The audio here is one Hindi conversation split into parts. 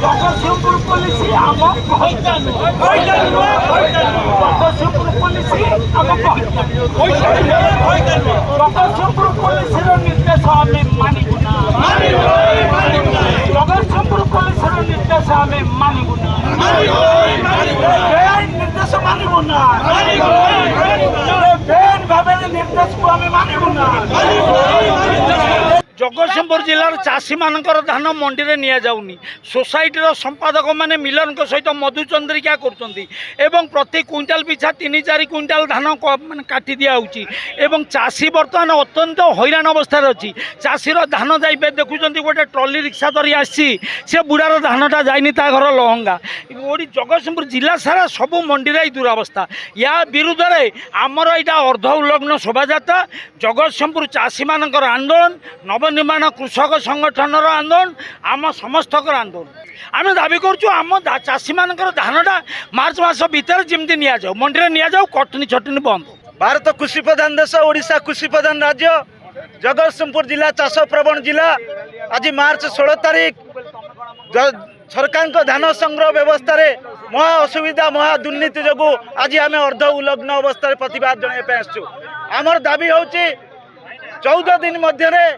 ଜଗତସିଂହପୁର ପୋଲିସ ଆମ ଜଗତସିଂହପୁର ପୋଲିସ ଆମ ଜଗତସିଂହପୁର ପୋଲିସର ନିର୍ଦ୍ଦେଶ ଆମେ ମାନିବୁ ନା। ଜଗତସିଂହପୁର ପୋଲିସର ନିର୍ଦ୍ଦେଶ ଆମେ ମାନିବୁ ନା। ବେଆଇନ ନିର୍ଦ୍ଦେଶ ମାନିବୁ ନା। ବେଆଇନ ଭାବରେ ନିର୍ଦ୍ଦେଶକୁ ଆମେ ମାନିବୁ ନା। जगतसिंहपुर जिलार चाषी मानकर धान मंडी में नि जाऊनी सोसाइटीर संपादक मैंने मिलन सहित मधुचंद्रिका कर प्रति क्विंटाल पिछा 3-4 क्विंटाल धान मान काटी दिखाई चाषी बर्तमान अत्यंत हैरान अवस्था अच्छी चाषीर धान जाइए देखुं गोटे ट्रली रिक्शा धरी आसी से बुढ़ार धानटा जाइनी ता घर लहंगा ओडी जगतसिंहपुर जिला सारा सबू मंडी में दुरावस्था या विरुद्ध में आमर यहाँ अर्ध उल्लग्न शोभायात्रा जगतसिंहपुर चाषी मानकर आंदोलन नवनिर्माण कृषक संगठन आंदोलन आम समस्त आंदोलन आम दाबी करुँ आम चाषी मानकर धानटा मार्च मास भितर जमी नि जाऊ मंडी में नि जाऊ कटनी छटनी बंद। भारत कृषि प्रधान देश ओडिशा कृषि प्रधान राज्य जगतसिंहपुर जिला चाष प्रवण जिला आज मार्च 16 तारिख सरकार धान संग्रह व्यवस्था महा असुविधा महा दुर्नीति जो आज आम अर्ध उल्लग्न अवस्था प्रतिवाद जनवाई आसचु। आमर दाबी हूँ 14 दिन मध्य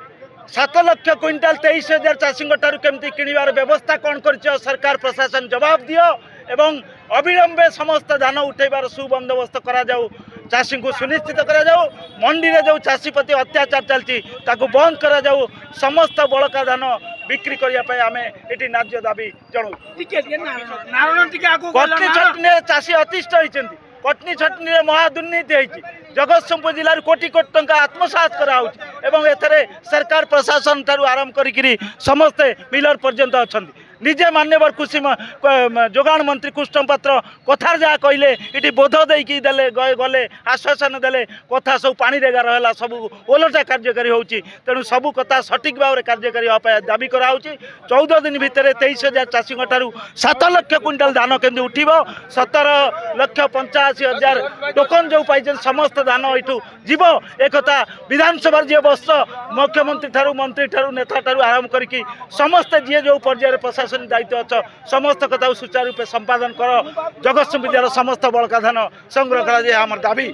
7 लाख क्विंटाल 23,000 चाषी केमती किणवार व्यवस्था कौन कर सरकार प्रशासन जवाब दियो एवं अविलंबे समस्त धान उठेबार सुबंदोबस्त करा जाऊ चाषी को सुनिश्चित करा जाऊ मंडी में जो चाषी प्रति अत्याचार चलती बंद करा जाऊ समस्त बड़का धान बिक्री करने आम ये न्याज्य दाबी जनाऊ। कटनी छटनी चाषी अतिष्ठ होती कटनी छटनी महादुर्नीति होती जगतसिंहपुर जिले कोटी कोटी टंका आत्मसात कराऊँ सरकार प्रशासन ठारू आरंभ करी समस्ते मिलर पर्यंत अच्छा निजे मान्यवर कृषि जोगाण मंत्री कृष्ण पात्र कथार जहाँ कहले ये बोध देकी गले आश्वासन देले कथा सब पानी रेगा रहा सब ओलटा कार्यकारी हो तेणु सबू कथा सठिक भाव में कार्यकारी दाबी कराऊँ 14 दिन भितर 23,000 चाषी 7 लाख क्विंटाल धान केमती उठब 17,85,000 टोकन जो पाई समस्त धान यू जीव एक विधानसभा जी बस मुख्यमंत्री ठारू मंत्री ठारू नेता ठारू आरंभ करके समस्त जी जो पर्यायर प्रशासन दायित्व अच्छ समस्त कथा सुचारू रूपे संपादन कर जगतसिंहपुर जिलार समस्त बड़का धान संग्रह करा आम दाबी।